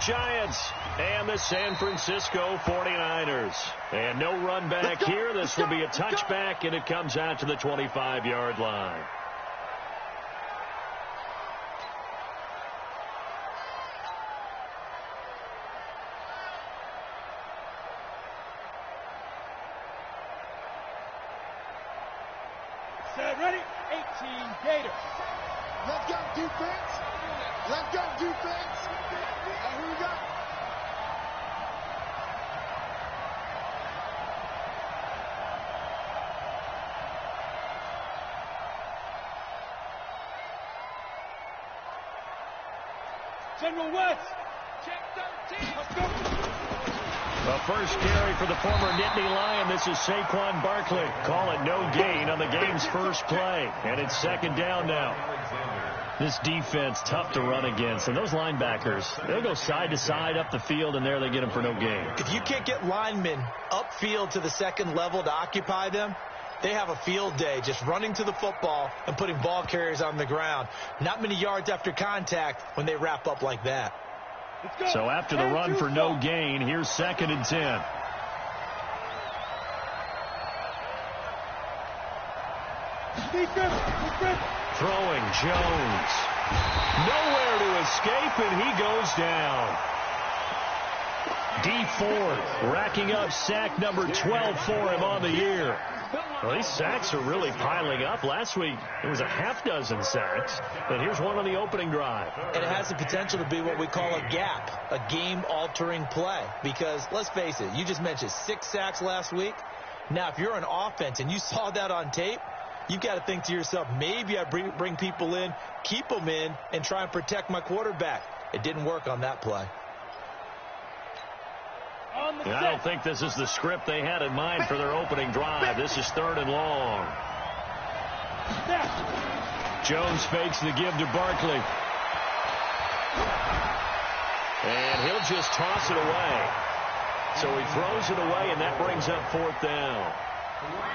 Giants and the San Francisco 49ers. And no run back here. This will be a touchback, and it comes out to the 25-yard line. Set, ready, 18 Gators. Let's go, defense. Let's go, defense. Here we go. General West. Check 13. Let's go. The first carry for the former Nittany Lion. This is Saquon Barkley. Call it no gain on the game's first play. And it's second down now. This defense, tough to run against. And those linebackers, they'll go side to side up the field, and there they get them for no gain. If you can't get linemen upfield to the second level to occupy them, they have a field day just running to the football and putting ball carriers on the ground. Not many yards after contact when they wrap up like that. So after the run for no gain, here's 2nd and 10. Throwing Jones. Nowhere to escape, and he goes down. D Ford racking up sack number 12 for him on the year. Well, these sacks are really piling up. Last week, it was a half dozen sacks. And here's one on the opening drive. And it has the potential to be what we call a gap, a game-altering play. Because, let's face it, you just mentioned 6 sacks last week. Now, if you're an offense and you saw that on tape, you've got to think to yourself, maybe I bring people in, keep them in, and try and protect my quarterback. It didn't work on that play. And I don't think this is the script they had in mind for their opening drive. This is 3rd and long. Jones fakes the give to Barkley. And he'll just toss it away. So he throws it away, and that brings up 4th down.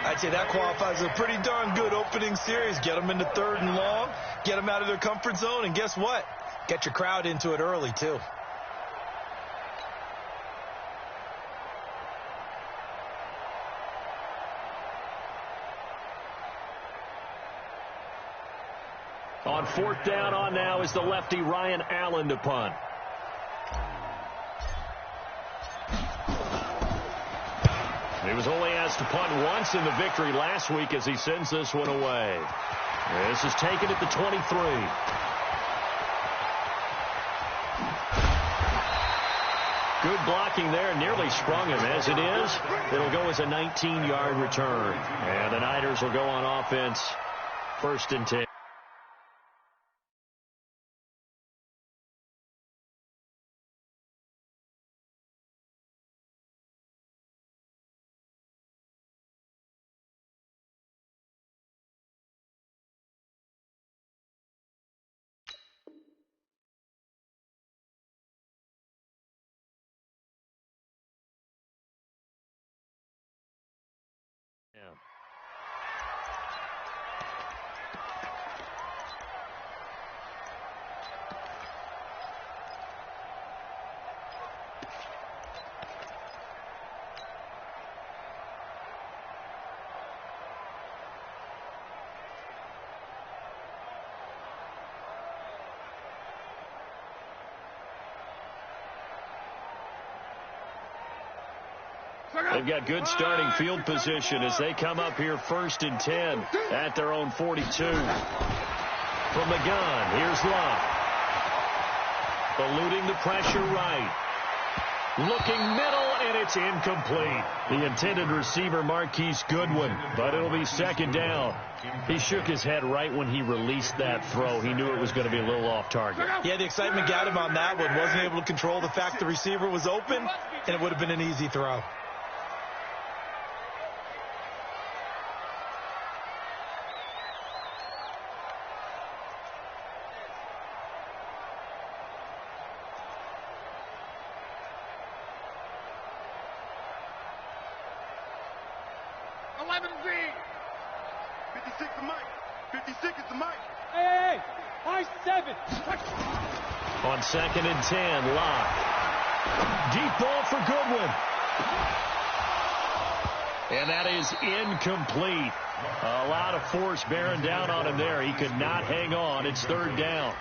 I'd say that qualifies a pretty darn good opening series. Get them into 3rd and long, get them out of their comfort zone, and guess what? Get your crowd into it early, too. On 4th down on now is the lefty Ryan Allen to punt. He was only asked to punt once in the victory last week as he sends this one away. This is taken at the 23. Good blocking there. Nearly sprung him. As it is, it'll go as a 19-yard return. And the Niners will go on offense. 1st and 10. They've got good starting field position as they come up here 1st and 10 at their own 42. From the gun, here's Love. Eluding the pressure right. Looking middle, and it's incomplete. The intended receiver, Marquise Goodwin, but it'll be 2nd down. He shook his head right when he released that throw. He knew it was going to be a little off target. Yeah, the excitement got him on that one. Wasn't able to control the fact the receiver was open, and it would have been an easy throw. On 2nd and 10, Locke. Deep ball for Goodwin. And that is incomplete. A lot of force bearing down on him there. He could not hang on. It's 3rd down.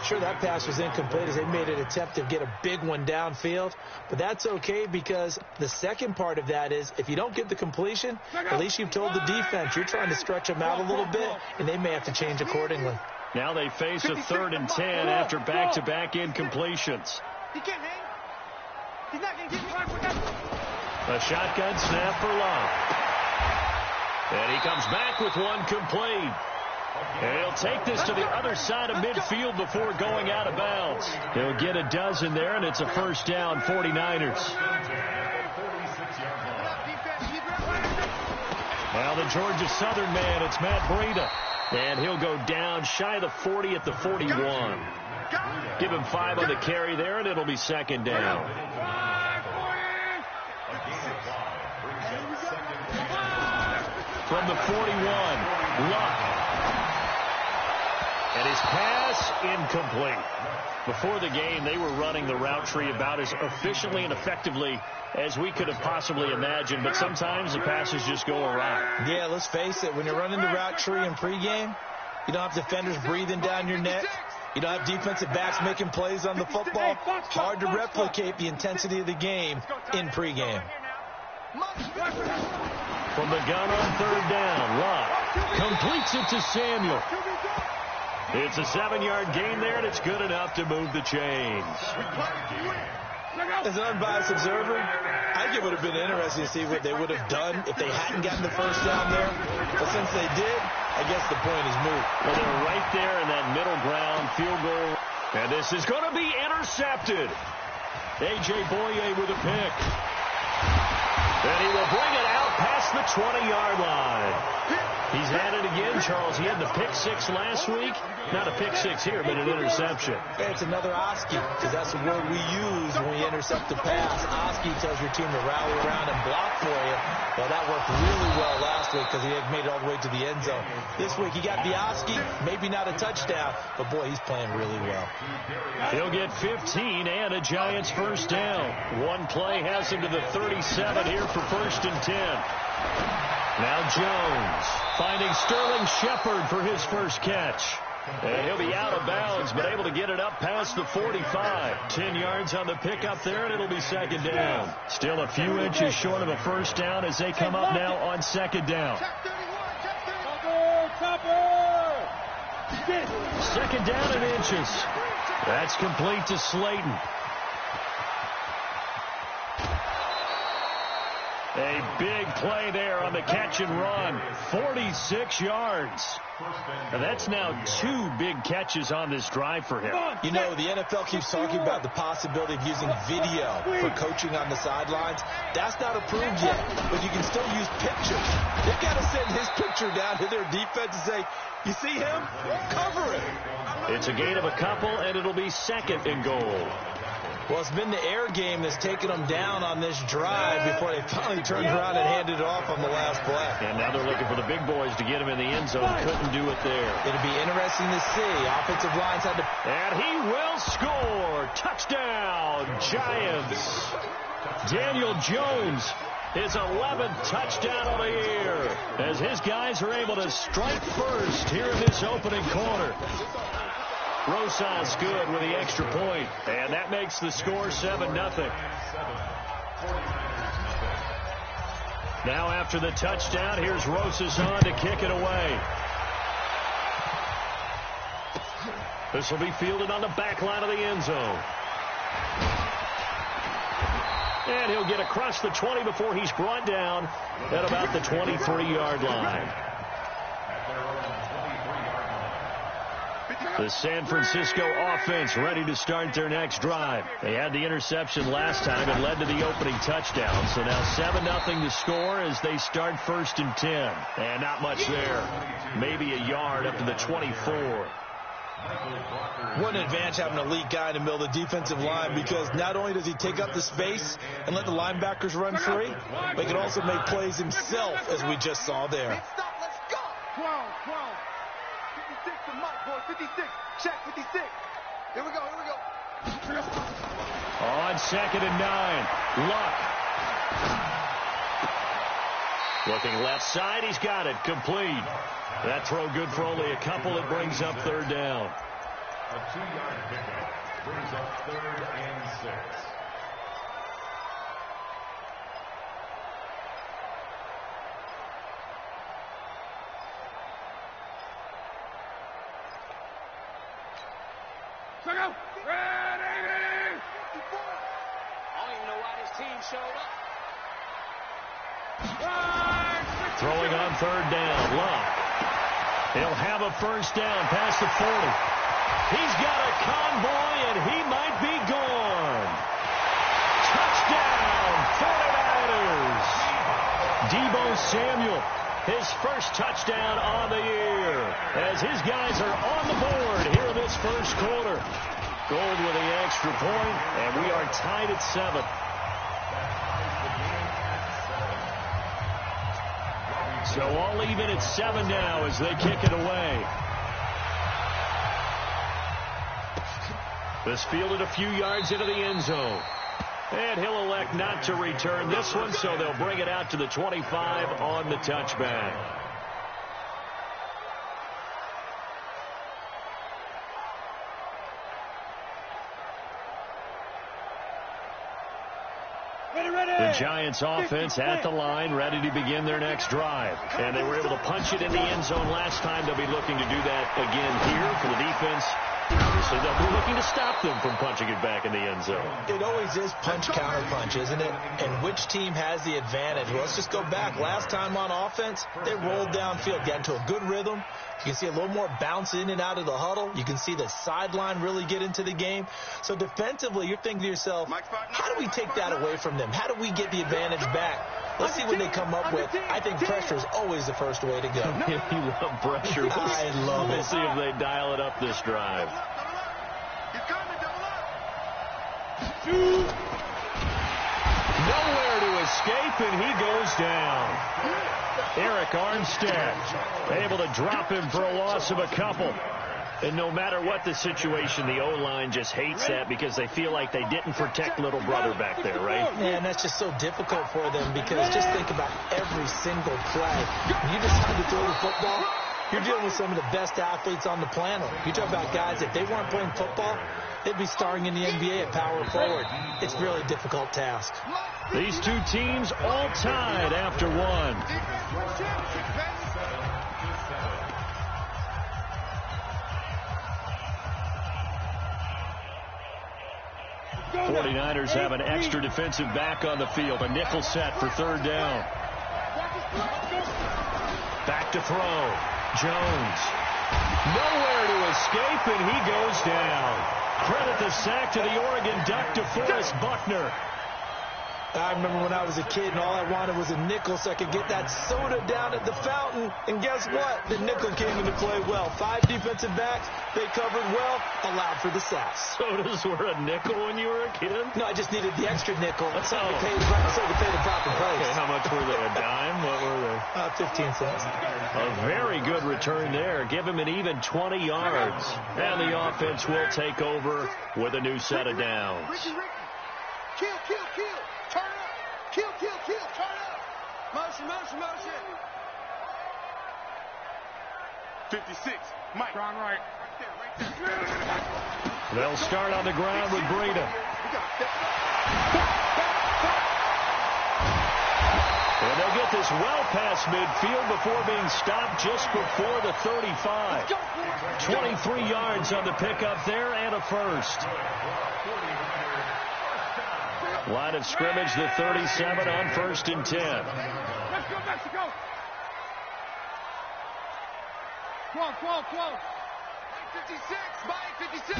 Sure, that pass was incomplete as they made an attempt to get a big one downfield. But that's okay because the second part of that is if you don't get the completion, at least you've told the defense you're trying to stretch them out a little bit, and they may have to change accordingly. Now they face a 3rd and 10 after back-to-back incompletions. He can't hang. He's not going to get me. A shotgun snap for Love. And he comes back with one complete. And he'll take this to the other side of midfield before going out of bounds. He'll get a dozen there, and it's a 1st down, 49ers. Now the Georgia Southern man, it's Matt Breida. And he'll go down shy of the 40 at the 41. Give him 5 on the carry there, and it'll be 2nd down. From the 41, Luck. And his pass incomplete. Before the game, they were running the route tree about as efficiently and effectively as we could have possibly imagined, but sometimes the passes just go awry. Yeah, let's face it. When you're running the route tree in pregame, you don't have defenders breathing down your neck. You don't have defensive backs making plays on the football. Hard to replicate the intensity of the game in pregame. From the gun on 3rd down, Locke completes it to Samuel. It's a 7-yard gain there, and it's good enough to move the chains. As an unbiased observer, I think it would have been interesting to see what they would have done if they hadn't gotten the 1st down there. But since they did, I guess the point is moot. Well, they're right there in that middle ground field goal. And this is going to be intercepted. A.J. Boye with a pick. And he will bring it out past the 20-yard line. He's had it again, Charles. He had the pick 6 last week. Not a pick 6 here, but an interception. It's another Oski, because that's the word we use when we intercept a pass. Oski tells your team to rally around and block for you. Well, that worked really well last week because he had made it all the way to the end zone. This week he got the Oski, maybe not a touchdown, but boy, he's playing really well. He'll get 15 and a Giants 1st down. One play has him to the 37 here for 1st and 10. Now Jones finding Sterling Shepard for his first catch. And he'll be out of bounds, but able to get it up past the 45. 10 yards on the pickup there, and it'll be 2nd down. Still a few inches short of a 1st down as they come up now on 2nd down. 2nd down and inches. That's complete to Slayton. A big play there on the catch and run. 46 yards. And that's now 2 big catches on this drive for him. You know, the NFL keeps talking about the possibility of using video for coaching on the sidelines. That's not approved yet, but you can still use pictures. They've got to send his picture down to their defense and say, you see him? Cover it. It's a gain of a couple, and it'll be 2nd and goal. Well, it's been the air game that's taken them down on this drive before they finally turned around and handed it off on the last play. And now they're looking for the big boys to get him in the end zone. Couldn't do it there. It'll be interesting to see. Offensive lines had to... And he will score. Touchdown, Giants. Daniel Jones, his 11th touchdown of the year, as his guys are able to strike first here in this opening quarter. Rosas good with the extra point, and that makes the score 7-0. Now after the touchdown, here's Rosas on to kick it away. This will be fielded on the back line of the end zone. And he'll get across the 20 before he's brought down at about the 23-yard line. The San Francisco offense ready to start their next drive. They had the interception last time and led to the opening touchdown. So now 7-0 to score as they start 1st and 10. And not much there. Maybe a yard up to the 24. What an advantage having an elite guy in the middle of the defensive line, because not only does he take up the space and let the linebackers run free, but he can also make plays himself, as we just saw there. Let's go. 12. 56 to Mike, boy. 56. Shaq, 56. Here we go. On 2nd and 9. Luck. Looking left side. He's got it. Complete. That throw good for only a couple. It brings up 3rd down. A 2-yard pickup brings up 3rd and 6. Ready! I don't even know why this team showed up. Throwing on 3rd down. Luck. He'll have a 1st down past the 40. He's got a convoy, and he might be gone. Touchdown, 49ers. Deebo Samuel, his first touchdown on the year, as his guys are on the board here in this first quarter. Gold with the extra point, and we are tied at 7. So all even at 7 now as they kick it away. This fielded a few yards into the end zone. And he'll elect not to return this one, so they'll bring it out to the 25 on the touchback. The Giants offense at the line, ready to begin their next drive. And they were able to punch it in the end zone last time. They'll be looking to do that again here for the defense. Obviously, they'll be looking to stop them from punching it back in the end zone. It always is punch-counter-punch, isn't it? And which team has the advantage? Well, let's just go back. Last time on offense, they rolled downfield, got into a good rhythm. You can see a little more bounce in and out of the huddle. You can see the sideline really get into the game. So defensively, you're thinking to yourself, how do we take that away from them? How do we get the advantage back? Let's see what they come up with. I think pressure is always the first way to go. You love pressure. I love it. We'll see if they dial it up this drive. Nowhere to escape, and he goes down. Eric Armstead able to drop him for a loss of a couple. And no matter what the situation, the O-line just hates that because they feel like they didn't protect little brother back there, right? Yeah, and that's just so difficult for them because just think about every single play. When you decide to throw the football, you're dealing with some of the best athletes on the planet. You talk about guys, if they weren't playing football, they'd be starring in the NBA at power forward. It's a really difficult task. These two teams all tied after one. 49ers have an extra defensive back on the field. A nickel set for 3rd down. Back to throw. Jones. Nowhere to escape, and he goes down. Credit the sack to the Oregon Duck, DeForest Buckner. I remember when I was a kid and all I wanted was a nickel so I could get that soda down at the fountain. And guess what? The nickel came into play well. 5 defensive backs. They covered well. Allowed for the sack. Sodas were a nickel when you were a kid? No, I just needed the extra nickel. So to pay the proper price. Okay, how much were they? A dime? What were they? 15 cents. A very good return there. Give him an even 20 yards. And the offense will take over with a new set of downs. Kill. Turn up. Kill. Turn up. Motion. 56. Mike. Strong right. Right there. They'll start on the ground with Breida. And they'll get this well past midfield before being stopped just before the 35. 23 yards on the pickup there and a first. Line of scrimmage, the 37 on 1st and 10. Let's go, Mexico. 12. 56. Mike, 56.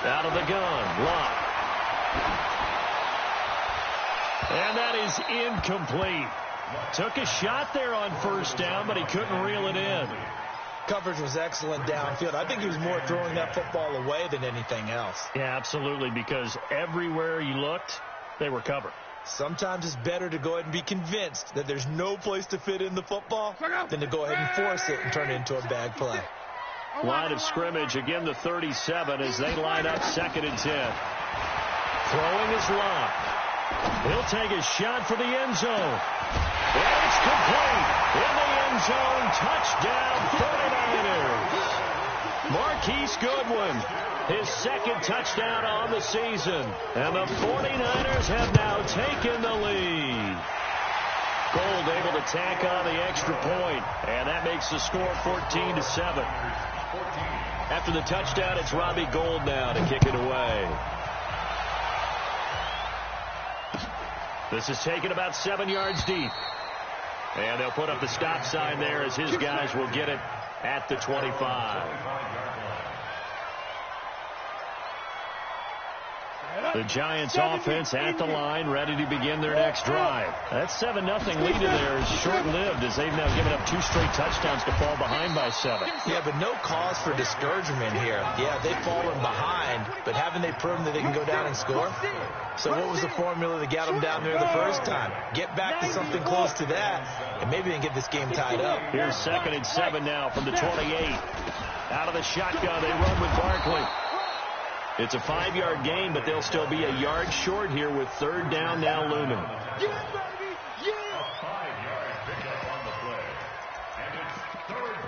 Out of the gun, Locke. And that is incomplete. Took a shot there on 1st down, but he couldn't reel it in. Coverage was excellent downfield. I think he was more throwing that football away than anything else. Yeah, absolutely, because everywhere he looked, they were covered. Sometimes it's better to go ahead and be convinced that there's no place to fit in the football than to go ahead and force it and turn it into a bad play. line of scrimmage. Again, the 37 as they line up 2nd and 10. Throwing is Locke. He'll take a shot for the end zone. And it's complete. In the end zone. Touchdown, 49ers. Marquise Goodwin, his 2nd touchdown on the season. And the 49ers have now taken the lead. Gold able to tack on the extra point, and that makes the score 14-7. After the touchdown, it's Robbie Gould now to kick it away. This is taken about 7 yards deep. And they'll put up the stop sign there as his guys will get it at the 25. The Giants offense at the line, ready to begin their next drive. That 7-0 lead in there is short-lived as they've now given up 2 straight touchdowns to fall behind by 7. Yeah, but no cause for discouragement here. Yeah, they've fallen behind, but haven't they proven that they can go down and score? So what was the formula that got them down there the first time? Get back to something close to that, and maybe they can get this game tied up. Here's 2nd and 7 now from the 28. Out of the shotgun, they run with Barkley. It's a 5-yard gain, but they'll still be a yard short here with 3rd down now looming. A 5-yard pickup on the play. And it's 3rd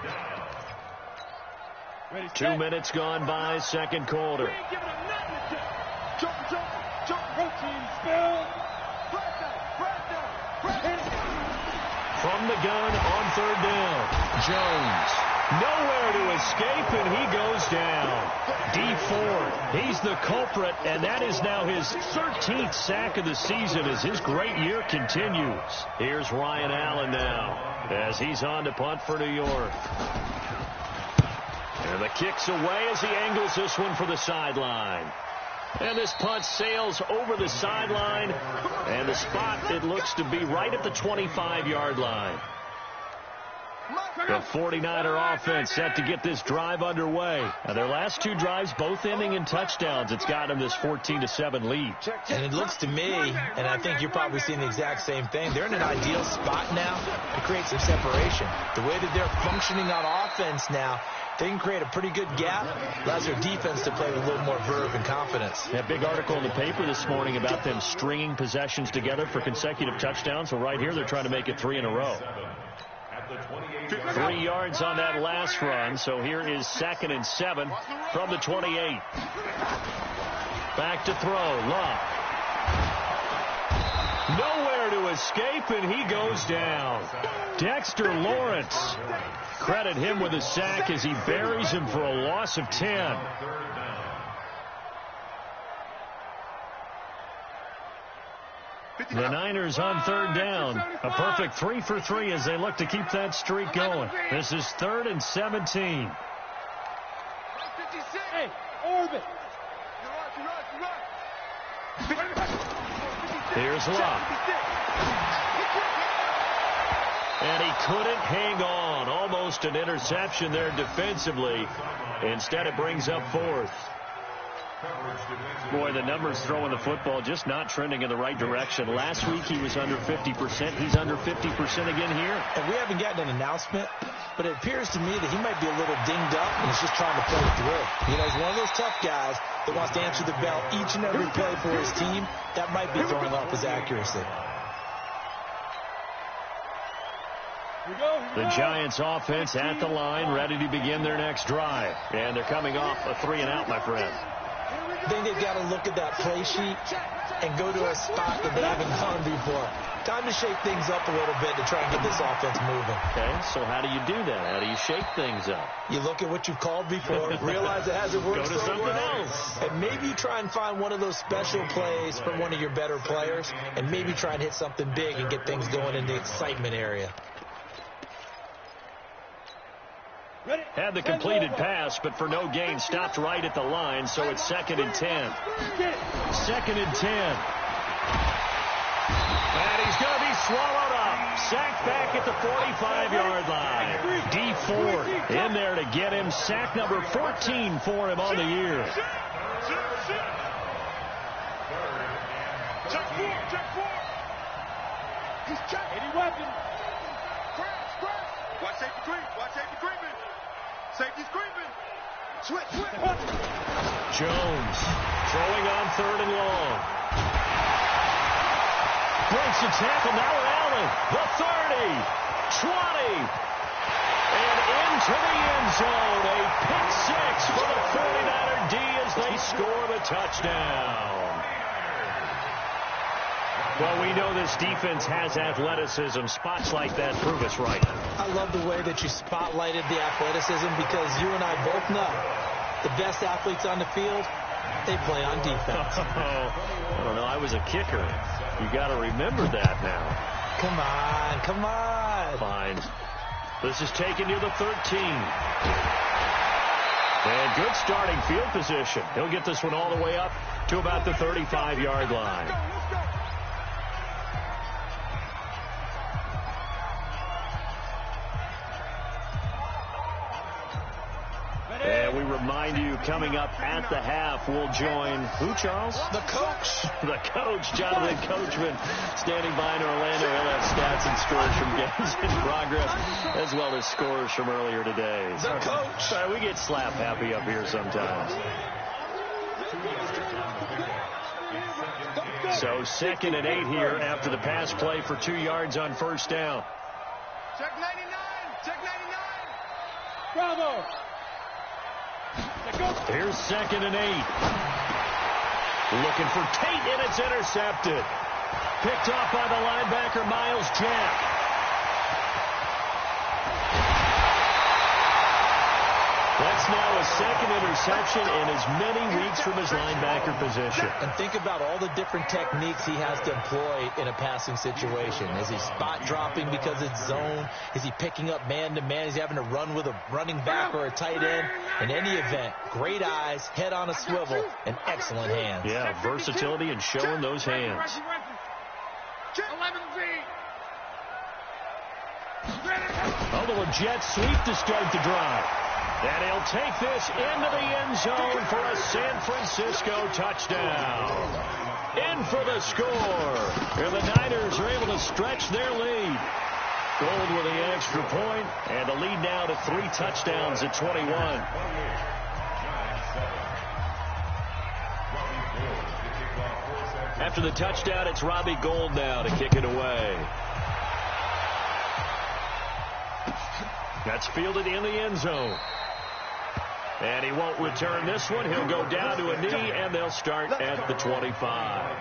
down. 2 minutes gone by, 2nd quarter. From the gun on 3rd down. Jones. Nowhere to escape, and he goes down. D Ford, he's the culprit, and that is now his 13th sack of the season as his great year continues. Here's Ryan Allen now as he's on to punt for New York. And the kick's away as he angles this one for the sideline. And this punt sails over the sideline, and the spot, it looks to be right at the 25-yard line. The 49er offense set to get this drive underway. Now, their last 2 drives both ending in touchdowns. It's got them this 14-7 lead. And it looks to me, and I think you're probably seeing the exact same thing, they're in an ideal spot now to create some separation. The way that they're functioning on offense now, they can create a pretty good gap. Allows their defense to play with a little more verve and confidence. That big article in the paper this morning about them stringing possessions together for consecutive touchdowns. Well, right here, they're trying to make it 3 in a row. 3 yards on that last run, so here is 2nd and 7 from the 28. Back to throw, Locke. Nowhere to escape, and he goes down. Dexter Lawrence. Credit him with a sack as he buries him for a loss of 10. The Niners on 3rd down. A perfect 3 for 3 as they look to keep that streak going. This is 3rd and 17. Hey, orbit. Here's Locke. And he couldn't hang on. Almost an interception there defensively. Instead, it brings up 4th. Boy, the numbers throwing the football just not trending in the right direction. Last week he was under 50%. He's under 50% again here. And we haven't gotten an announcement, but it appears to me that he might be a little dinged up and he's just trying to play through. You know, he's one of those tough guys that wants to answer the bell each and every play for his team. That might be throwing off his accuracy. The Giants offense at the line, ready to begin their next drive. And they're coming off a 3-and-out, my friend. I think they've got to look at that play sheet and go to a spot that they haven't gone before. Time to shake things up a little bit to try and get this offense moving. Okay, so how do you do that? How do you shake things up? You look at what you've called before, realize it hasn't worked Go to so something well, else. and maybe try and find one of those special plays from one of your better players, and maybe try and hit something big and get things going in the excitement area. Had the completed pass, but for no gain, stopped right at the line, so it's 2nd and 10. 2nd and 10. And he's going to be swallowed up. Sacked back at the 45-yard line. D Ford in there to get him. Sack number 14 for him on the year. Check 4. He's checking. Any weapon. Press. Watch safety creep. Safety's creeping. Switch. Jones throwing on 3rd and long. Breaks a tackle. Now Allen. The 30. 20. And into the end zone. A pick 6 for the 49er D as they score the touchdown. Well, we know this defense has athleticism. Spots like that prove us right. I love the way that you spotlighted the athleticism because you and I both know the best athletes on the field, they play on defense. I don't know. I was a kicker. You got to remember that now. Come on. Fine. This is taken near the 13. And good starting field position. He'll get this one all the way up to about the 35-yard line. And we remind you, coming up at the half, we'll join who, Charles? The coach. The coach, Jonathan Coachman, standing by in Orlando. He'll have stats and scores from games in progress, as well as scores from earlier today. The coach. We get slap happy up here sometimes. So 2nd and 8 here after the pass play for 2 yards on 1st down. Check 99. Check 99. Bravo. Here's 2nd and 8. Looking for Tate, and it's intercepted. Picked off by the linebacker, Miles Jack. That's now a 2nd interception in as many weeks from his linebacker position. And think about all the different techniques he has to employ in a passing situation. Is he spot dropping because it's zone? Is he picking up man-to-man? Is he having to run with a running back or a tight end? In any event, great eyes, head on a swivel, and excellent hands. Yeah, versatility and showing those hands. Oh, the jet sweep to start the drive. And he'll take this into the end zone for a San Francisco touchdown. In for the score. And the Niners are able to stretch their lead. Gold with the extra point, and the lead now to 3 touchdowns at 21. After the touchdown, it's Robbie Gould now to kick it away. That's fielded in the end zone. And he won't return this one. He'll go down to a knee, and they'll start at the 25.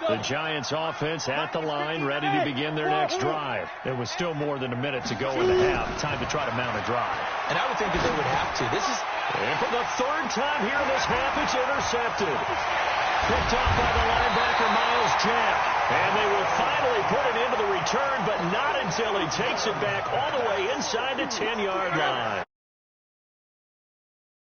The Giants offense at the line, ready to begin their next drive. There was still more than a minute to go in the half. Time to try to mount a drive. And I would think that they would have to. And for the 3rd time here in this half, it's intercepted. Picked off by the linebacker, Miles Jack. And they will finally put it into the return, but not until he takes it back all the way inside the 10-yard line.